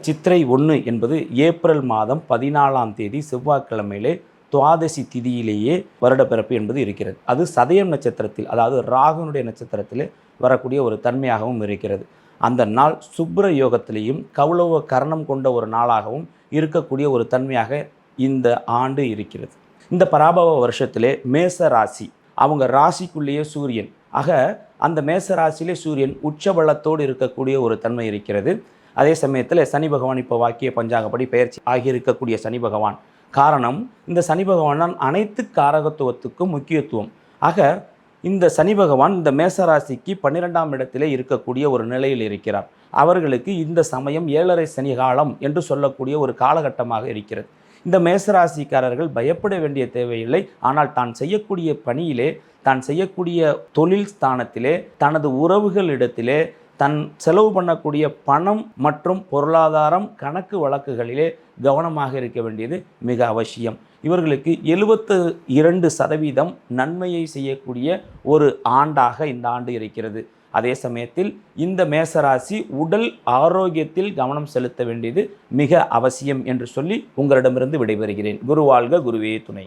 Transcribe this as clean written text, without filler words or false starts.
சித்திரை 1 என்பது ஏப்ரல் மாதம் 14ஆம் தேதி செவ்வாய்க்கிழமையிலே துவாதசி திதியிலேயே வருடப்பிறப்பு என்பது இருக்கிறது. அது சதயம் நட்சத்திரத்தில், அதாவது ராகுனுடைய நட்சத்திரத்தில் வரக்கூடிய ஒரு தன்மையாகவும் இருக்கிறது. அந்த நாள் சுப்ர யோகத்திலேயும் கௌளவ கரணம் கொண்ட ஒரு நாளாகவும் இருக்கக்கூடிய ஒரு தன்மையாக இந்த ஆண்டு இருக்கிறது. இந்த பராபவ வருஷத்திலே மேச ராசி, அவங்க ராசிக்குள்ளேயே சூரியன், ஆக அந்த மேச ராசியிலே சூரியன் உச்சபலத்தோடு இருக்கக்கூடிய ஒரு தன்மை இருக்கிறது. அதே சமயத்தில் சனி பகவான் இப்போ வாக்கிய பஞ்சாங்கப்படி பெயர்ச்சி ஆகியிருக்கக்கூடிய சனி பகவான். காரணம், இந்த சனி பகவான் தான் அனைத்து காரகத்துவத்துக்கும் முக்கியத்துவம். ஆக இந்த சனி பகவான் இந்த மேசராசிக்கு 12ஆம் இடத்திலே இருக்கக்கூடிய ஒரு நிலையில் இருக்கிறார். அவர்களுக்கு இந்த சமயம் 7.5 சனி காலம் என்று சொல்லக்கூடிய ஒரு காலகட்டமாக இருக்கிறது. இந்த மேசராசிக்காரர்கள் பயப்பட வேண்டிய தேவையில்லை. ஆனால் தான் செய்யக்கூடிய பணியிலே, தான் செய்யக்கூடிய தொழில் ஸ்தானத்திலே, தனது உறவுகளிடத்திலே, தன் செலவு பண்ணக்கூடிய பணம் மற்றும் பொருளாதாரம் கணக்கு வழக்குகளிலே கவனமாக இருக்க வேண்டியது மிக அவசியம். இவர்களுக்கு 72% நன்மையை செய்யக்கூடிய ஒரு ஆண்டாக இந்த ஆண்டு இருக்கிறது. அதே சமயத்தில் இந்த மேசராசி உடல் ஆரோக்கியத்தில் கவனம் செலுத்த வேண்டியது மிக அவசியம் என்று சொல்லி உங்களிடமிருந்து விடைபெறுகிறேன். குரு வாழ்க, குருவே துணை.